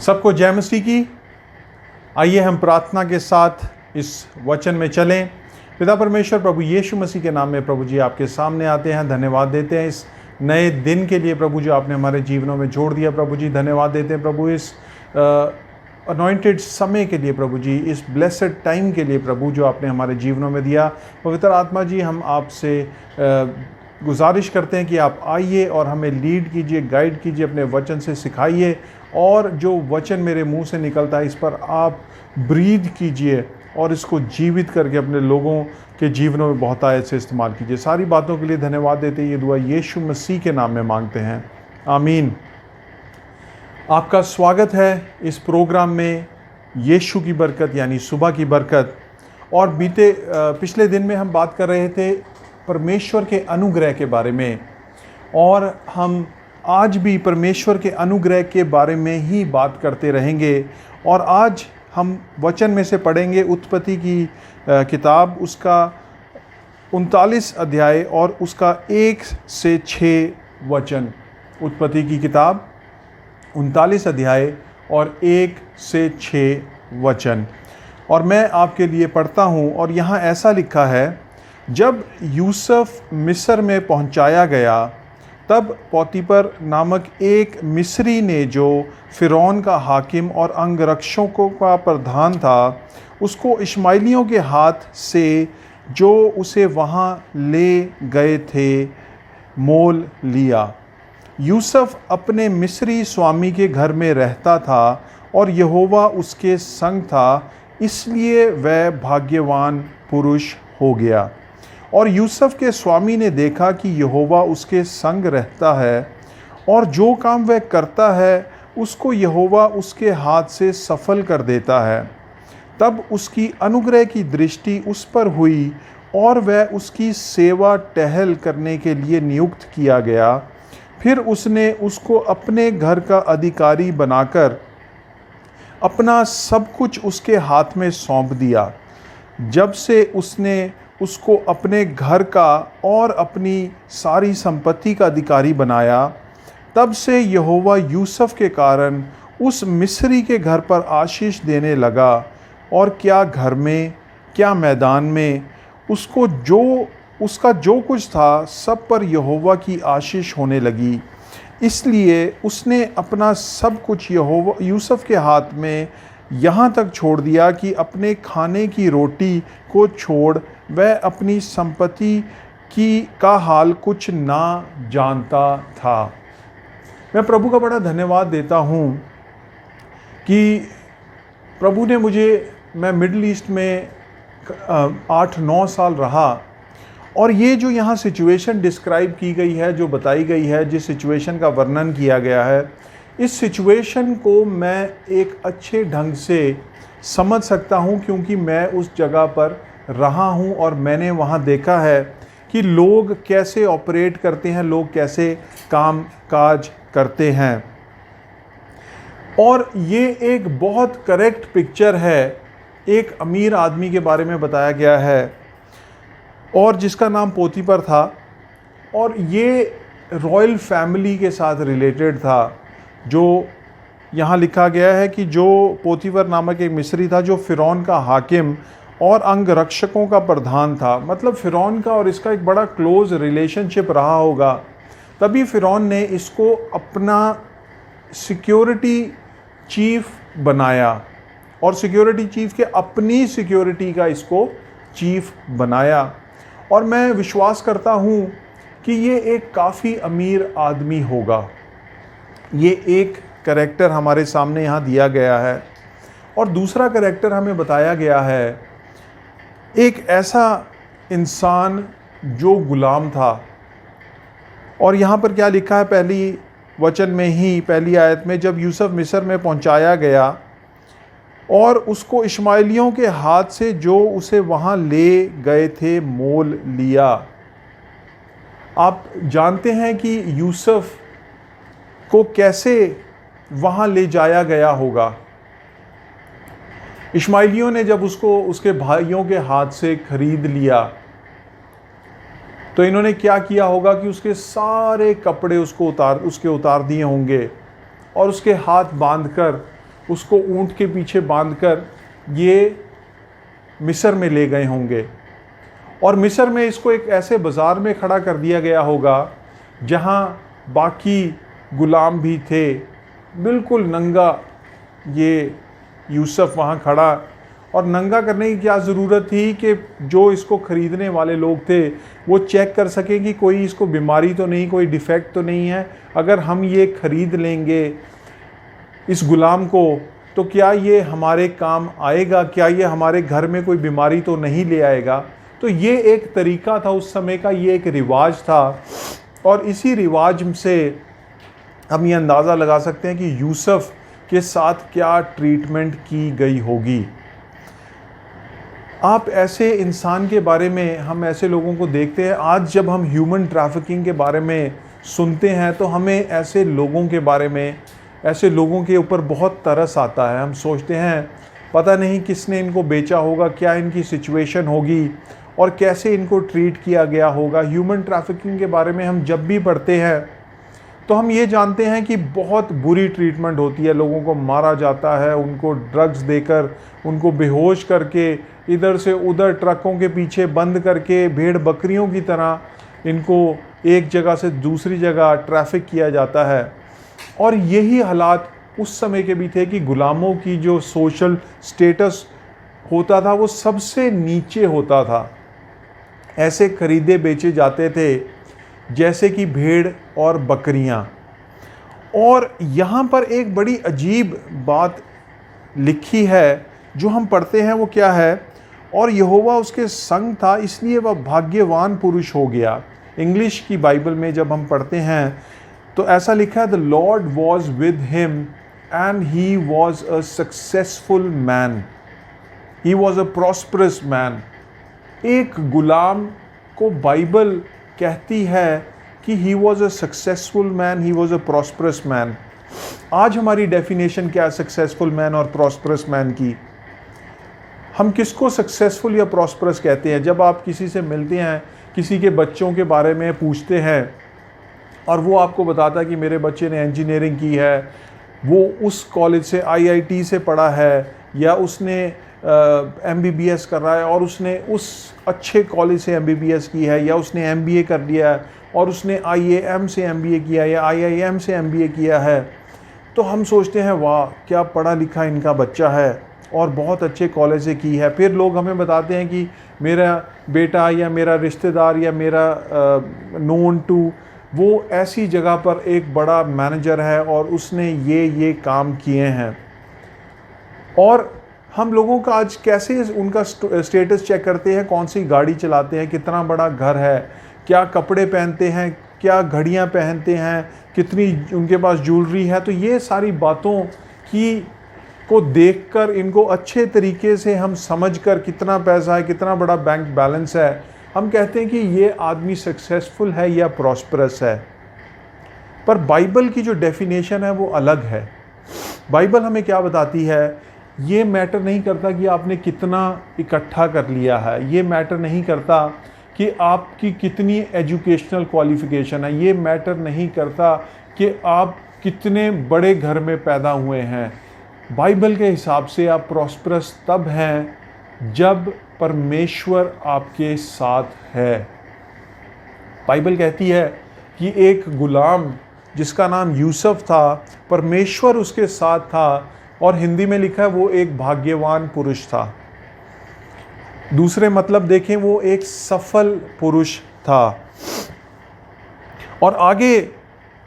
सबको जय मसीह की। आइए हम प्रार्थना के साथ इस वचन में चलें। पिता परमेश्वर प्रभु यीशु मसीह के नाम में प्रभु जी आपके सामने आते हैं, धन्यवाद देते हैं इस नए दिन के लिए प्रभु जो आपने हमारे जीवनों में जोड़ दिया। प्रभु जी धन्यवाद देते हैं प्रभु इस अनॉइंटेड समय के लिए, प्रभु जी इस ब्लेसेड टाइम के लिए प्रभु जो आपने हमारे जीवनों में दिया। पवित्र आत्मा जी, हम आपसे गुजारिश करते हैं कि आप आइए और हमें लीड कीजिए, गाइड कीजिए, अपने वचन से सिखाइए, और जो वचन मेरे मुंह से निकलता है इस पर आप ब्रीद कीजिए और इसको जीवित करके अपने लोगों के जीवनों में बहुतायत से इस्तेमाल कीजिए। सारी बातों के लिए धन्यवाद देते हैं। ये दुआ यीशु मसीह के नाम में मांगते हैं, आमीन। आपका स्वागत है इस प्रोग्राम में यीशु की बरकत यानी सुबह की बरकत। और पिछले दिन में हम बात कर रहे थे परमेश्वर के अनुग्रह के बारे में, और हम आज भी परमेश्वर के अनुग्रह के बारे में ही बात करते रहेंगे। और आज हम वचन में से पढ़ेंगे उत्पत्ति की किताब, उसका 39 अध्याय और उसका 1 से 6 वचन। उत्पत्ति की किताब 39 अध्याय और 1 से 6 वचन। और मैं आपके लिए पढ़ता हूँ। और यहाँ ऐसा लिखा है, जब यूसुफ मिस्र में पहुँचाया गया तब पोतीपर नामक एक मिस्री ने, जो फ़िरौन का हाकिम और अंगरक्षकों का प्रधान था, उसको इश्माएलियों के हाथ से जो उसे वहाँ ले गए थे मोल लिया। यूसुफ अपने मिस्री स्वामी के घर में रहता था और यहोवा उसके संग था, इसलिए वह भाग्यवान पुरुष हो गया। और यूसुफ के स्वामी ने देखा कि यहोवा उसके संग रहता है और जो काम वह करता है उसको यहोवा उसके हाथ से सफल कर देता है। तब उसकी अनुग्रह की दृष्टि उस पर हुई और वह उसकी सेवा टहल करने के लिए नियुक्त किया गया। फिर उसने उसको अपने घर का अधिकारी बनाकर अपना सब कुछ उसके हाथ में सौंप दिया। जब से उसने उसको अपने घर का और अपनी सारी संपत्ति का अधिकारी बनाया, तब से यहोवा यूसुफ के कारण उस मिस्री के घर पर आशीष देने लगा, और क्या घर में क्या मैदान में उसका जो कुछ था सब पर यहोवा की आशीष होने लगी। इसलिए उसने अपना सब कुछ यूसुफ के हाथ में यहाँ तक छोड़ दिया कि अपने खाने की रोटी को छोड़ वह अपनी संपत्ति का हाल कुछ ना जानता था। मैं प्रभु का बड़ा धन्यवाद देता हूँ कि प्रभु ने मैं मिडिल ईस्ट में 8-9 साल रहा, और ये जो यहाँ सिचुएशन डिस्क्राइब की गई है, जो बताई गई है, जिस सिचुएशन का वर्णन किया गया है, इस सिचुएशन को मैं एक अच्छे ढंग से समझ सकता हूँ, क्योंकि मैं उस जगह पर रहा हूँ और मैंने वहाँ देखा है कि लोग कैसे ऑपरेट करते हैं, लोग कैसे काम काज करते हैं। और ये एक बहुत करेक्ट पिक्चर है। एक अमीर आदमी के बारे में बताया गया है, और जिसका नाम पोतीपर था, और ये रॉयल फैमिली के साथ रिलेटेड था। जो यहाँ लिखा गया है कि जो पोतीपर नामक एक मिस्री था, जो फ़िरौन का हाकिम और अंगरक्षकों का प्रधान था। मतलब फ़िरौन का और इसका एक बड़ा क्लोज रिलेशनशिप रहा होगा, तभी फ़िरौन ने इसको अपना सिक्योरिटी चीफ बनाया, और सिक्योरिटी चीफ के अपनी सिक्योरिटी का इसको चीफ बनाया। और मैं विश्वास करता हूँ कि ये एक काफ़ी अमीर आदमी होगा। ये एक करैक्टर हमारे सामने यहाँ दिया गया है। और दूसरा करैक्टर हमें बताया गया है, एक ऐसा इंसान जो गुलाम था। और यहाँ पर क्या लिखा है, पहली वचन में ही, पहली आयत में, जब यूसुफ मिस्र में पहुँचाया गया और उसको इश्माएलियों के हाथ से जो उसे वहाँ ले गए थे मोल लिया। आप जानते हैं कि यूसुफ को कैसे वहाँ ले जाया गया होगा। इश्माएलियों ने जब उसको उसके भाइयों के हाथ से खरीद लिया, तो इन्होंने क्या किया होगा कि उसके सारे कपड़े उसके उतार दिए होंगे और उसके हाथ बांधकर उसको ऊंट के पीछे बांधकर ये मिस्र में ले गए होंगे, और मिस्र में इसको एक ऐसे बाज़ार में खड़ा कर दिया गया होगा जहाँ बाकी गुलाम भी थे। बिल्कुल नंगा ये यूसुफ वहाँ खड़ा, और नंगा करने की क्या ज़रूरत थी कि जो इसको ख़रीदने वाले लोग थे वो चेक कर सकें कि कोई इसको बीमारी तो नहीं, कोई डिफेक्ट तो नहीं है। अगर हम ये ख़रीद लेंगे इस गुलाम को तो क्या ये हमारे काम आएगा, क्या ये हमारे घर में कोई बीमारी तो नहीं ले आएगा। तो ये एक तरीका था उस समय का, ये एक रिवाज था, और इसी रिवाज से हम ये अंदाज़ा लगा सकते हैं कि यूसुफ के साथ क्या ट्रीटमेंट की गई होगी। आप ऐसे इंसान के बारे में, हम ऐसे लोगों को देखते हैं, आज जब हम ह्यूमन ट्रैफिकिंग के बारे में सुनते हैं तो हमें ऐसे लोगों के बारे में, ऐसे लोगों के ऊपर बहुत तरस आता है। हम सोचते हैं पता नहीं किसने इनको बेचा होगा, क्या इनकी सिचुएशन होगी और कैसे इनको ट्रीट किया गया होगा। ह्यूमन ट्रैफिकिंग के बारे में हम जब भी पढ़ते हैं तो हम ये जानते हैं कि बहुत बुरी ट्रीटमेंट होती है, लोगों को मारा जाता है, उनको ड्रग्स देकर, उनको बेहोश करके, इधर से उधर ट्रकों के पीछे बंद करके भेड़ बकरियों की तरह इनको एक जगह से दूसरी जगह ट्रैफिक किया जाता है। और यही हालात उस समय के भी थे कि गुलामों की जो सोशल स्टेटस होता था वो सबसे नीचे होता था। ऐसे खरीदे बेचे जाते थे जैसे कि भेड़ और बकरियां। और यहाँ पर एक बड़ी अजीब बात लिखी है जो हम पढ़ते हैं, वो क्या है? और यहोवा उसके संग था इसलिए वह भाग्यवान पुरुष हो गया। इंग्लिश की बाइबल में जब हम पढ़ते हैं तो ऐसा लिखा है, the Lord was with him and he was a successful man, he was a prosperous man. एक गुलाम को बाइबल कहती है कि he was a successful man, he was a prosperous man. आज हमारी डेफिनेशन क्या है सक्सेसफुल मैन और प्रॉस्परस मैन की? हम किसको सक्सेसफुल या प्रॉस्परस कहते हैं? जब आप किसी से मिलते हैं, किसी के बच्चों के बारे में पूछते हैं और वो आपको बताता है कि मेरे बच्चे ने इंजीनियरिंग की है, वो उस कॉलेज से IIT से पढ़ा है, या उसने MBBS कर रहा है और उसने उस अच्छे कॉलेज से MBBS की है, या उसने MBA कर लिया है और उसने IAM से MBA किया या IIM से MBA किया है, तो हम सोचते हैं वाह क्या पढ़ा लिखा इनका बच्चा है और बहुत अच्छे कॉलेज से की है। फिर लोग हमें बताते हैं कि मेरा बेटा या मेरा रिश्तेदार या मेरा नोन टू वो ऐसी जगह पर एक बड़ा मैनेजर है और उसने ये काम किए हैं। और हम लोगों का आज कैसे उनका स्टेटस चेक करते हैं, कौन सी गाड़ी चलाते हैं, कितना बड़ा घर है, क्या कपड़े पहनते हैं, क्या घड़ियां पहनते हैं, कितनी उनके पास ज्वेलरी है। तो ये सारी बातों को देखकर, इनको अच्छे तरीके से हम समझकर, कितना पैसा है, कितना बड़ा बैंक बैलेंस है, हम कहते हैं कि ये आदमी सक्सेसफुल है या प्रॉस्परस है। पर बाइबल की जो डेफिनेशन है वो अलग है। बाइबल हमें क्या बताती है? ये मैटर नहीं करता कि आपने कितना इकट्ठा कर लिया है, ये मैटर नहीं करता कि आपकी कितनी एजुकेशनल क्वालिफिकेशन है, ये मैटर नहीं करता कि आप कितने बड़े घर में पैदा हुए हैं। बाइबल के हिसाब से आप प्रॉस्परस तब हैं जब परमेश्वर आपके साथ है। बाइबल कहती है कि एक गुलाम जिसका नाम यूसुफ था, परमेश्वर उसके साथ था, और हिंदी में लिखा है वो एक भाग्यवान पुरुष था। दूसरे मतलब देखें, वो एक सफल पुरुष था। और आगे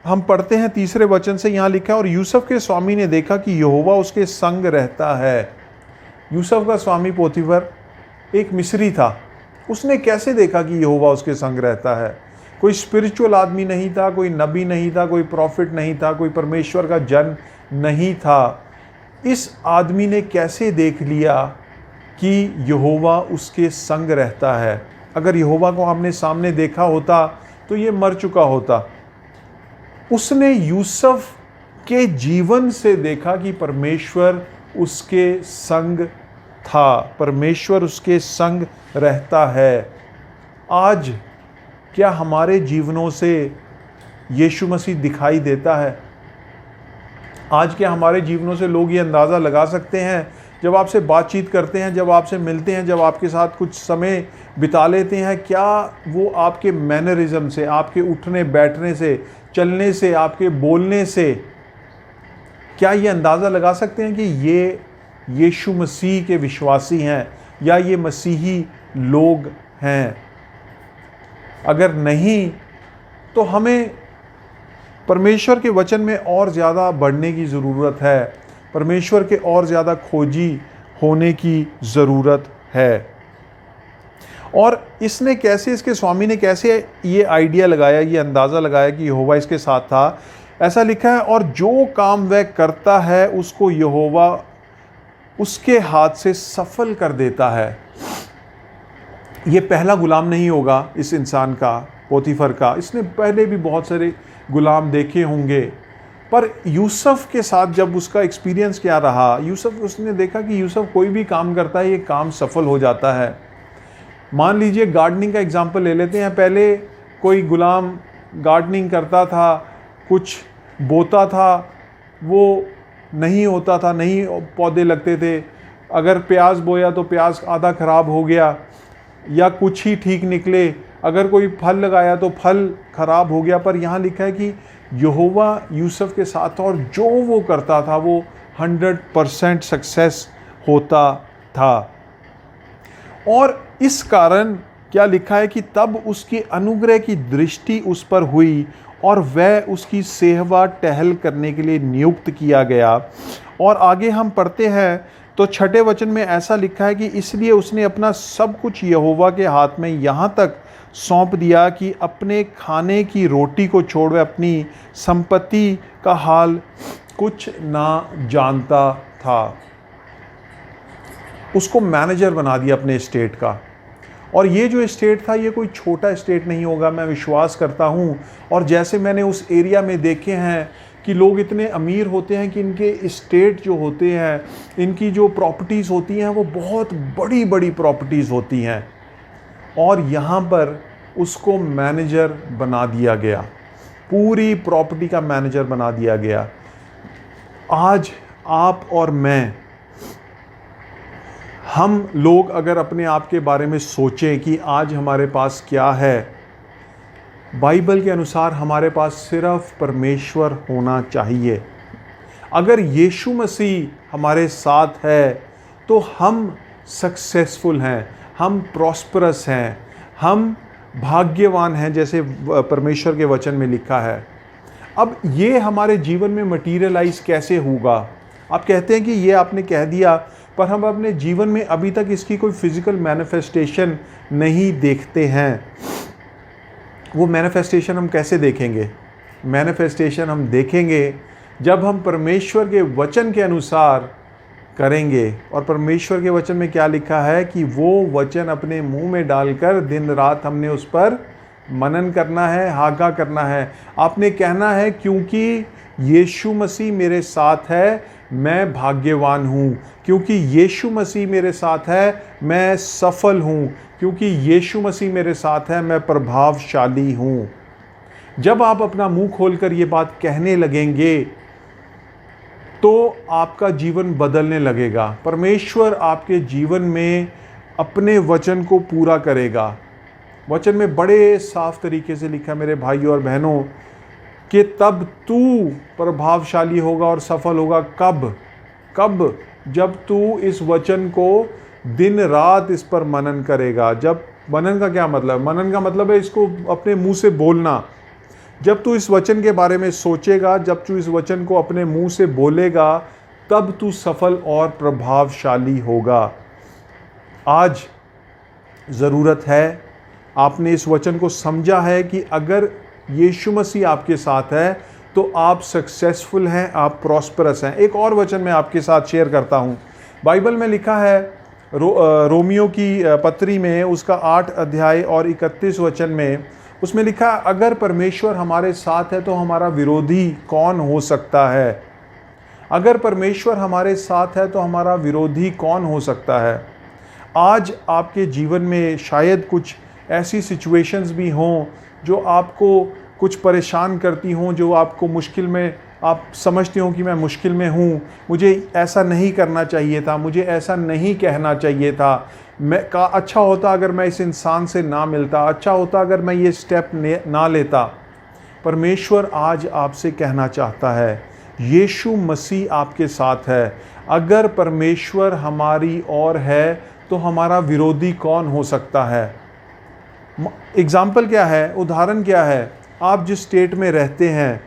हम पढ़ते हैं तीसरे वचन से, यहाँ लिखा है, और यूसुफ के स्वामी ने देखा कि यहोवा उसके संग रहता है। यूसुफ का स्वामी पोतीफर एक मिस्री था। उसने कैसे देखा कि यहोवा उसके संग रहता है? कोई स्पिरिचुअल आदमी नहीं था, कोई नबी नहीं था, कोई प्रॉफिट नहीं था, कोई परमेश्वर का जन नहीं था। इस आदमी ने कैसे देख लिया कि यहोवा उसके संग रहता है? अगर यहोवा को आपने सामने देखा होता तो ये मर चुका होता। उसने यूसुफ के जीवन से देखा कि परमेश्वर उसके संग था, परमेश्वर उसके संग रहता है। आज क्या हमारे जीवनों से यीशु मसीह दिखाई देता है? आज के हमारे जीवनों से लोग ये अंदाज़ा लगा सकते हैं, जब आपसे बातचीत करते हैं, जब आपसे मिलते हैं, जब आपके साथ कुछ समय बिता लेते हैं, क्या वो आपके मैनरिज्म से, आपके उठने बैठने से, चलने से, आपके बोलने से, क्या ये अंदाज़ा लगा सकते हैं कि ये यीशु मसीह के विश्वासी हैं या ये मसीही लोग हैं? अगर नहीं, तो हमें परमेश्वर के वचन में और ज़्यादा बढ़ने की ज़रूरत है, परमेश्वर के और ज़्यादा खोजी होने की ज़रूरत है। और इसने कैसे, इसके स्वामी ने कैसे ये आइडिया लगाया, ये अंदाज़ा लगाया कि यहोवा इसके साथ था? ऐसा लिखा है, और जो काम वह करता है उसको यहोवा उसके हाथ से सफल कर देता है। ये पहला गुलाम नहीं होगा इस इंसान का, पोतीफर का। इसने पहले भी बहुत सारे गुलाम देखे होंगे, पर यूसुफ के साथ जब उसका एक्सपीरियंस क्या रहा, उसने देखा कि यूसुफ कोई भी काम करता है, ये काम सफल हो जाता है। मान लीजिए गार्डनिंग का एग्जाम्पल ले लेते हैं। पहले कोई गुलाम गार्डनिंग करता था, कुछ बोता था, वो नहीं होता था, नहीं पौधे लगते थे। अगर प्याज बोया तो प्याज आधा खराब हो गया या कुछ ही ठीक निकले। अगर कोई फल लगाया तो फल खराब हो गया। पर यहाँ लिखा है कि यहोवा यूसुफ के साथ था और जो वो करता था वो 100% सक्सेस होता था। और इस कारण क्या लिखा है कि तब उसकी अनुग्रह की दृष्टि उस पर हुई और वह उसकी सेवा टहल करने के लिए नियुक्त किया गया। और आगे हम पढ़ते हैं तो 6 वचन में ऐसा लिखा है कि इसलिए उसने अपना सब कुछ यहोवा के हाथ में यहाँ तक सौंप दिया कि अपने खाने की रोटी को छोड़ वह अपनी संपत्ति का हाल कुछ ना जानता था। उसको मैनेजर बना दिया अपने स्टेट का। और ये जो स्टेट था ये कोई छोटा स्टेट नहीं होगा, मैं विश्वास करता हूँ। और जैसे मैंने उस एरिया में देखे हैं कि लोग इतने अमीर होते हैं कि इनके स्टेट जो होते हैं, इनकी जो प्रॉपर्टीज़ होती हैं वो बहुत बड़ी बड़ी प्रॉपर्टीज़ होती हैं। और यहाँ पर उसको मैनेजर बना दिया गया, पूरी प्रॉपर्टी का मैनेजर बना दिया गया। आज आप और मैं, हम लोग अगर अपने आप के बारे में सोचें कि आज हमारे पास क्या है, बाइबल के अनुसार हमारे पास सिर्फ परमेश्वर होना चाहिए। अगर यीशु मसीह हमारे साथ है तो हम सक्सेसफुल हैं, हम प्रॉस्परस हैं, हम भाग्यवान हैं, जैसे परमेश्वर के वचन में लिखा है। अब ये हमारे जीवन में मटीरियलाइज कैसे होगा? आप कहते हैं कि ये आपने कह दिया, पर हम अपने जीवन में अभी तक इसकी कोई फिजिकल मैनिफेस्टेशन नहीं देखते हैं। वो मैनिफेस्टेशन हम कैसे देखेंगे? मैनिफेस्टेशन हम देखेंगे जब हम परमेश्वर के वचन के अनुसार करेंगे। और परमेश्वर के वचन में क्या लिखा है कि वो वचन अपने मुंह में डालकर दिन रात हमने उस पर मनन करना है, हागा करना है। आपने कहना है क्योंकि यीशु मसीह मेरे साथ है मैं भाग्यवान हूँ, क्योंकि यीशु मसीह मेरे साथ है मैं सफल हूँ, क्योंकि यीशु मसीह मेरे साथ है मैं प्रभावशाली हूँ। जब आप अपना मुंह खोलकर ये बात कहने लगेंगे तो आपका जीवन बदलने लगेगा। परमेश्वर आपके जीवन में अपने वचन को पूरा करेगा। वचन में बड़े साफ तरीके से लिखा, मेरे भाइयों और बहनों, कि तब तू प्रभावशाली होगा और सफल होगा। कब? जब तू इस वचन को दिन रात इस पर मनन करेगा। जब मनन का क्या मतलब? मनन का मतलब है इसको अपने मुंह से बोलना। जब तू इस वचन के बारे में सोचेगा, जब तू इस वचन को अपने मुंह से बोलेगा, तब तू सफल और प्रभावशाली होगा। आज ज़रूरत है, आपने इस वचन को समझा है कि अगर यीशु मसीह आपके साथ है तो आप सक्सेसफुल हैं, आप प्रॉस्परस हैं। एक और वचन मैं आपके साथ शेयर करता हूँ। बाइबल में लिखा है रोमियो की पत्री में उसका 8 अध्याय और 31 वचन में, उसमें लिखा, अगर परमेश्वर हमारे साथ है तो हमारा विरोधी कौन हो सकता है? अगर परमेश्वर हमारे साथ है तो हमारा विरोधी कौन हो सकता है? आज आपके जीवन में शायद कुछ ऐसी सिचुएशंस भी हों जो आपको कुछ परेशान करती हों, जो आपको मुश्किल में आप समझते हो कि मैं मुश्किल में हूँ, मुझे ऐसा नहीं करना चाहिए था, मुझे ऐसा नहीं कहना चाहिए था, अच्छा होता अगर मैं इस इंसान से ना मिलता, अच्छा होता अगर मैं ये स्टेप ना लेता। परमेश्वर आज आपसे कहना चाहता है, यीशु मसीह आपके साथ है। अगर परमेश्वर हमारी ओर है तो हमारा विरोधी कौन हो सकता है। एग्जाम्पल क्या है, उदाहरण क्या है, आप जिस स्टेट में रहते हैं,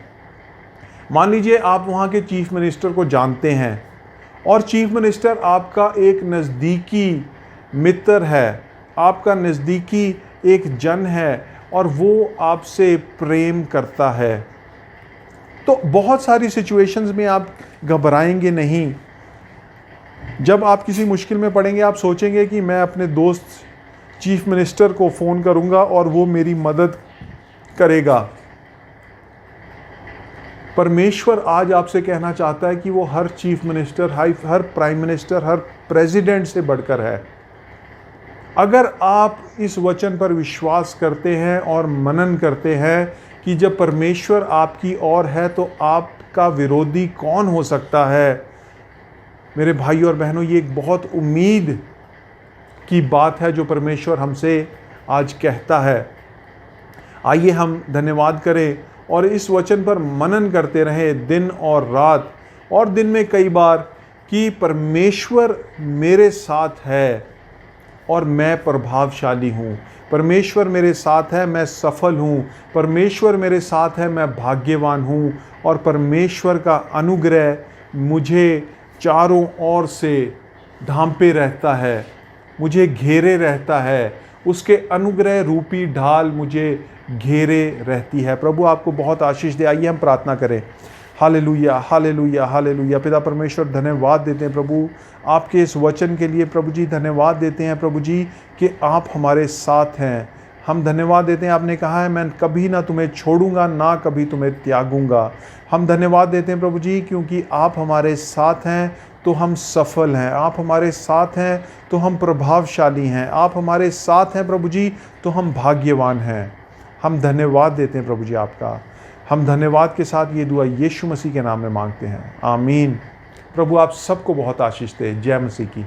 मान लीजिए आप वहाँ के चीफ मिनिस्टर को जानते हैं और चीफ मिनिस्टर आपका एक नज़दीकी मित्र है, आपका नज़दीकी एक जन है और वो आपसे प्रेम करता है, तो बहुत सारी सिचुएशंस में आप घबराएंगे नहीं। जब आप किसी मुश्किल में पड़ेंगे आप सोचेंगे कि मैं अपने दोस्त चीफ मिनिस्टर को फ़ोन करूंगा और वो मेरी मदद करेगा। परमेश्वर आज आपसे कहना चाहता है कि वो हर चीफ मिनिस्टर, हर प्राइम मिनिस्टर, हर प्रेसिडेंट से बढ़कर है। अगर आप इस वचन पर विश्वास करते हैं और मनन करते हैं कि जब परमेश्वर आपकी ओर है तो आपका विरोधी कौन हो सकता है। मेरे भाई और बहनों, ये एक बहुत उम्मीद की बात है जो परमेश्वर हमसे आज कहता है। आइए हम धन्यवाद करें और इस वचन पर मनन करते रहें दिन और रात, और दिन में कई बार, कि परमेश्वर मेरे साथ है और मैं प्रभावशाली हूँ। परमेश्वर मेरे साथ है, मैं सफल हूँ। परमेश्वर मेरे साथ है, मैं भाग्यवान हूँ। और परमेश्वर का अनुग्रह मुझे चारों ओर से ढांपे रहता है, मुझे घेरे रहता है। उसके अनुग्रह रूपी ढाल मुझे घेरे रहती है। प्रभु आपको बहुत आशीष दे। आइए हम प्रार्थना करें। Hallelujah, hallelujah, hallelujah. पिता परमेश्वर, धन्यवाद देते हैं प्रभु आपके इस वचन के लिए। प्रभु जी धन्यवाद देते हैं प्रभु जी कि आप हमारे साथ हैं। हम धन्यवाद देते हैं, आपने कहा है मैं कभी ना तुम्हें छोड़ूंगा, ना कभी तुम्हें त्यागूंगा। हम धन्यवाद देते हैं प्रभु जी क्योंकि आप हमारे साथ हैं तो हम सफल हैं, आप हमारे साथ हैं तो हम प्रभावशाली हैं, आप हमारे साथ हैं प्रभु जी तो हम भाग्यवान हैं। हम धन्यवाद देते हैं प्रभु जी आपका। हम धन्यवाद के साथ ये दुआ यीशु मसीह के नाम में मांगते हैं, आमीन। प्रभु आप सबको बहुत आशीष दे। जय मसीह की।